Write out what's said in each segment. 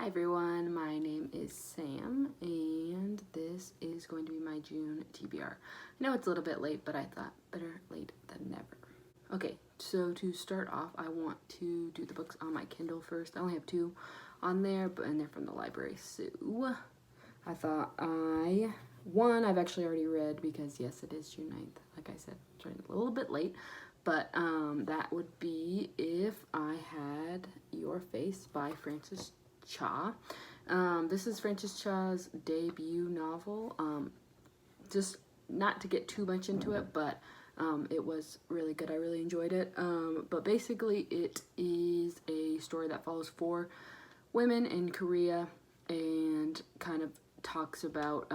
Hi everyone, my name is Sam, and this is going to be my June TBR. I know it's a little bit late, but I thought better late than never. Okay, so to start off, I want to do the books on my Kindle first. I only have 2 on there, and they're from the library, so I thought one I've actually already read because yes, it is June 9th. Like I said, it's running a little bit late, but that would be If I Had Your Face by Frances Cha. This is Frances Cha's debut novel. Just not to get too much into it, but it was really good. I really enjoyed it. But basically it is a story that follows 4 women in Korea and kind of talks about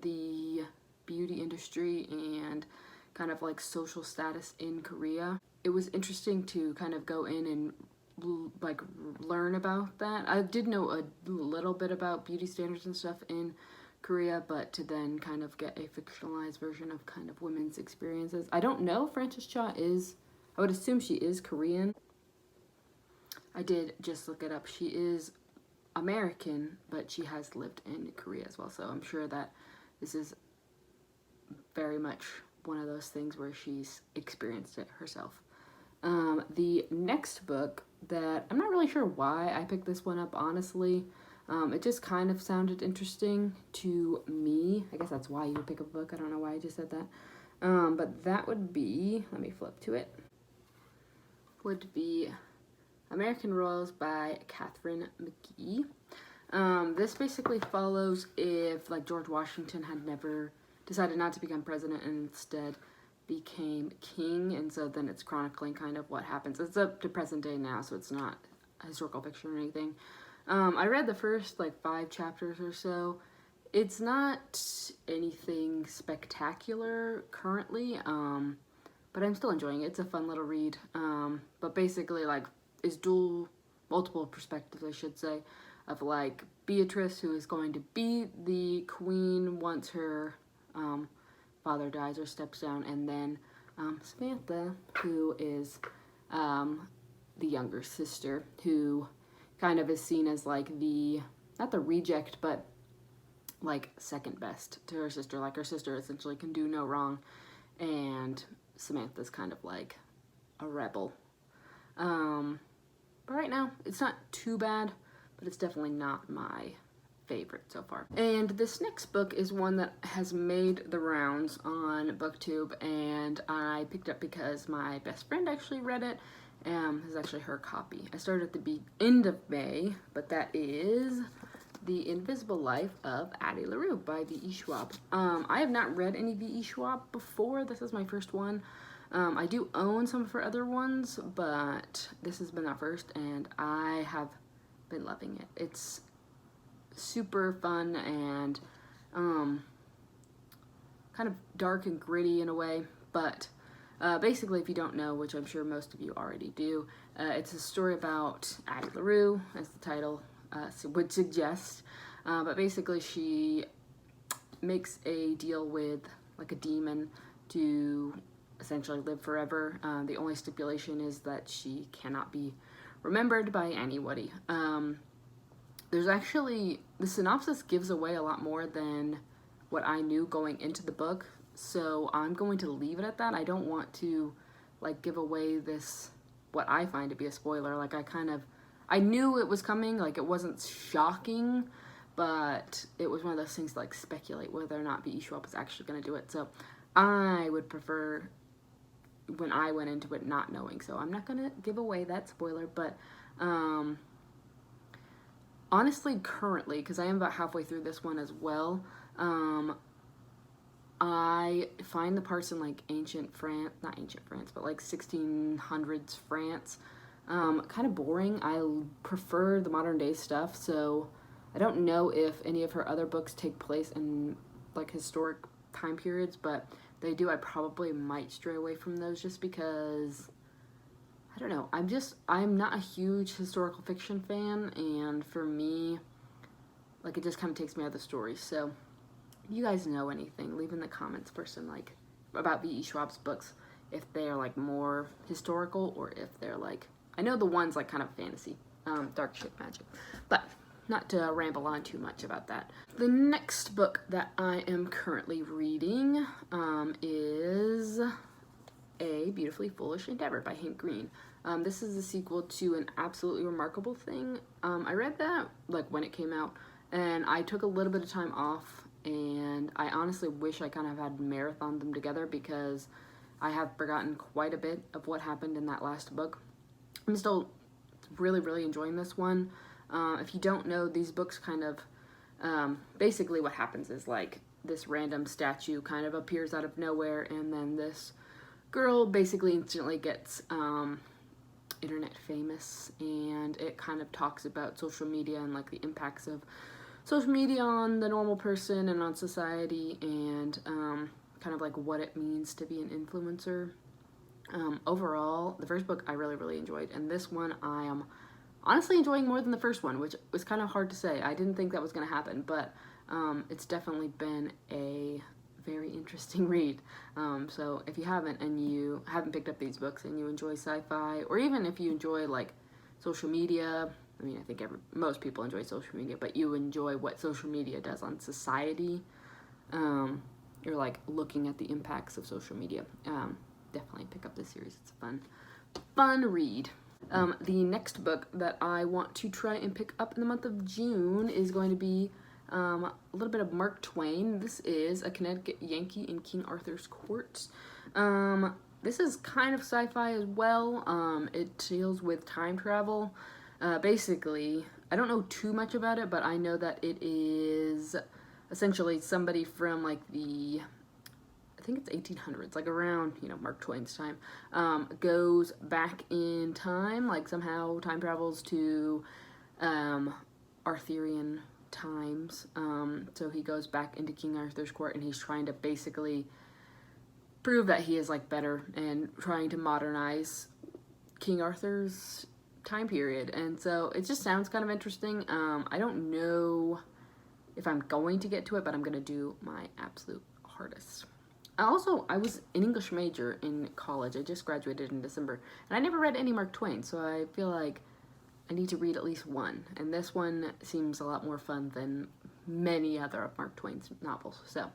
the beauty industry and kind of like social status in Korea. It was interesting to kind of go in and like learn about that. I did know a little bit about beauty standards and stuff in Korea, but to then kind of get a fictionalized version of kind of women's experiences. I don't know if Frances Cha is, I would assume she is Korean. I did just look it up. She is American, but she has lived in Korea as well, so I'm sure that this is very much one of those things where she's experienced it herself. The next book that I'm not really sure why I picked this one up, honestly. It just kind of sounded interesting to me. I guess that's why you would pick up a book. I don't know why I just said that. But that would be, let me flip to it, would be American Royals by Katherine McGee. This basically follows if like George Washington had never decided not to become president and instead became king, and so then it's chronicling kind of what happens. It's up to present day now, so it's not historical fiction or anything. I read the first like 5 chapters or so. It's not anything spectacular currently, but I'm still enjoying it. It's a fun little read. But basically like is multiple perspectives, I should say, of like Beatrice, who is going to be the queen once her father dies or steps down, and then Samantha, who is the younger sister, who kind of is seen as like the, not the reject, but like second best to her sister. Like her sister essentially can do no wrong, and Samantha's kind of like a rebel. But right now it's not too bad, but it's definitely not my favorite so far. And this next book is one that has made the rounds on BookTube, and I picked up because my best friend actually read it. This is actually her copy. I started at the end of May, but that is The Invisible Life of Addie LaRue by V.E. Schwab. I have not read any V.E. Schwab before. This is my first one. I do own some of her other ones, but this has been our first, and I have been loving it. It's super fun and kind of dark and gritty in a way, but basically, if you don't know, which I'm sure most of you already do, it's a story about Addie LaRue, as the title would suggest, but basically she makes a deal with like a demon to essentially live forever. The only stipulation is that she cannot be remembered by anybody. There's actually, the synopsis gives away a lot more than what I knew going into the book, so I'm going to leave it at that. I don't want to like give away this, what I find to be a spoiler. Like I knew it was coming, like it wasn't shocking, but it was one of those things to like speculate whether or not V.E. Schwab is actually going to do it. So I would prefer when I went into it not knowing, so I'm not going to give away that spoiler, but honestly, currently, because I am about halfway through this one as well, I find the parts in like ancient France, not ancient France, but like 1600s France, kind of boring. I prefer the modern day stuff, so I don't know if any of her other books take place in like historic time periods, but they do. I probably might stray away from those just because, I don't know, I'm not a huge historical fiction fan, and for me, like, it just kind of takes me out of the story. So if you guys know anything, leave in the comments like about V.E. Schwab's books, if they're like more historical or if they're like, I know the one's like kind of fantasy. dark ship magic. But not to ramble on too much about that. The next book that I am currently reading is A Beautifully Foolish Endeavor by Hank Green. This is the sequel to An Absolutely Remarkable Thing. I read that like when it came out, and I took a little bit of time off, and I honestly wish I kind of had marathoned them together because I have forgotten quite a bit of what happened in that last book. I'm still really enjoying this one. If you don't know, these books kind of, basically what happens is like this random statue kind of appears out of nowhere, and then this girl basically instantly gets internet famous, and it kind of talks about social media and like the impacts of social media on the normal person and on society, and kind of like what it means to be an influencer. Overall, the first book I really enjoyed, and this one I am honestly enjoying more than the first one, which was kind of hard to say. I didn't think that was going to happen, but it's definitely been a very interesting read. So if you haven't, and you haven't picked up these books and you enjoy sci-fi, or even if you enjoy like social media, I mean, I think most people enjoy social media, but you enjoy what social media does on society, you're like looking at the impacts of social media, definitely pick up this series. It's a fun read. The next book that I want to try and pick up in the month of June is going to be a little bit of Mark Twain. This is A Connecticut Yankee in King Arthur's Court. This is kind of sci-fi as well. It deals with time travel. Basically, I don't know too much about it, but I know that it is essentially somebody from like I think it's 1800s, like around, Mark Twain's time, goes back in time, like somehow time travels to Arthurian times. So he goes back into King Arthur's court, and he's trying to basically prove that he is like better and trying to modernize King Arthur's time period. And so it just sounds kind of interesting. I don't know if I'm going to get to it, but I'm going to do my absolute hardest. Also, I was an English major in college. I just graduated in December, and I never read any Mark Twain, so I feel like I need to read at least one, and this one seems a lot more fun than many other of Mark Twain's novels. So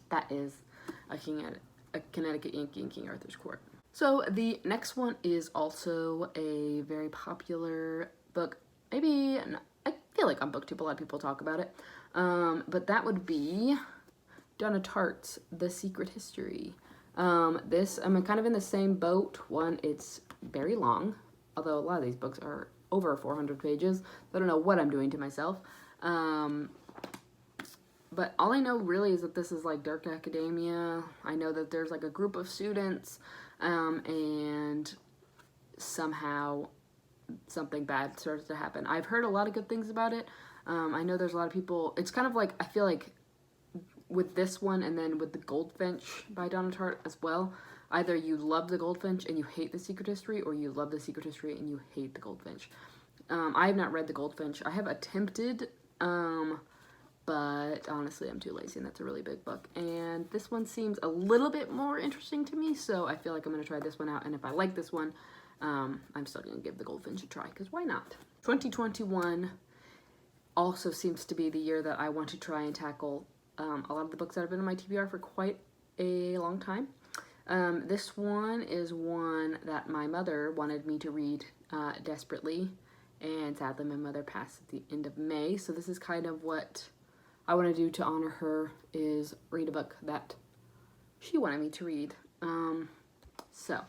that is A Connecticut Yankee in King Arthur's Court. So the next one is also a very popular book. I feel like on BookTube a lot of people talk about it, but that would be Donna Tartt's The Secret History. I'm kind of in the same boat. One, it's very long, although a lot of these books are over 400 pages. I don't know what I'm doing to myself. But all I know really is that this is like dark academia. I know that there's like a group of students, and somehow something bad starts to happen. I've heard a lot of good things about it. I know there's a lot of people, it's kind of like, I feel like with this one and then with The Goldfinch by Donna Tartt as well, either you love The Goldfinch and you hate The Secret History, or you love The Secret History and you hate The Goldfinch. I have not read The Goldfinch. I have attempted, but honestly I'm too lazy, and that's a really big book. And this one seems a little bit more interesting to me, so I feel like I'm going to try this one out, and if I like this one, I'm still going to give The Goldfinch a try, because why not? 2021 also seems to be the year that I want to try and tackle a lot of the books that have been in my TBR for quite a long time. This one is one that my mother wanted me to read desperately, and sadly my mother passed at the end of May, so this is kind of what I want to do to honor her, is read a book that she wanted me to read. So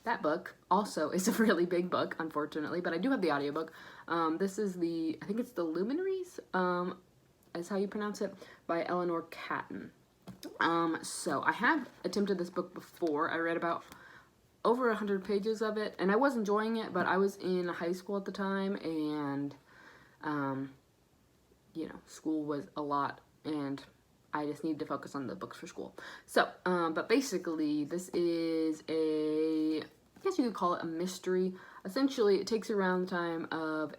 that book also is a really big book, unfortunately, but I do have the audiobook. This is I think it's the Luminaries, is how you pronounce it, by Eleanor Catton. So I have attempted this book before. I read about over 100 pages of it, and I was enjoying it, but I was in high school at the time, and school was a lot, and I just needed to focus on the books for school. So, but basically this is I guess you could call it a mystery. Essentially, it takes around the time of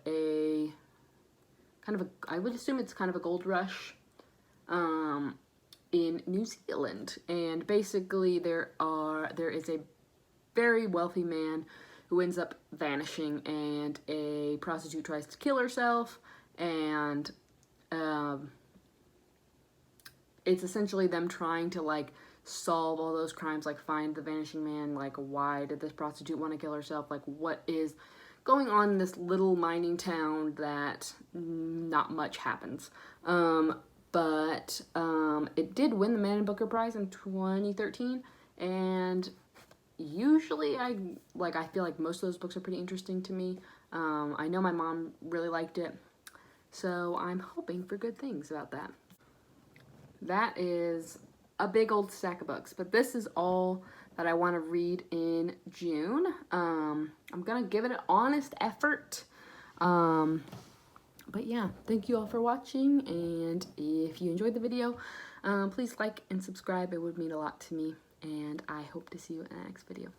I would assume it's kind of a gold rush in New Zealand, and basically there is a very wealthy man who ends up vanishing, and a prostitute tries to kill herself, and it's essentially them trying to like solve all those crimes, like find the vanishing man, like why did this prostitute want to kill herself, like what is going on in this little mining town that not much happens. But it did win the Manning Booker Prize in 2013, and usually I feel like most of those books are pretty interesting to me. I know my mom really liked it, so I'm hoping for good things about that. That is a big old stack of books, but this is all that I want to read in June. I'm gonna give it an honest effort. But yeah, thank you all for watching, and if you enjoyed the video, please like and subscribe. It would mean a lot to me, and I hope to see you in the next video.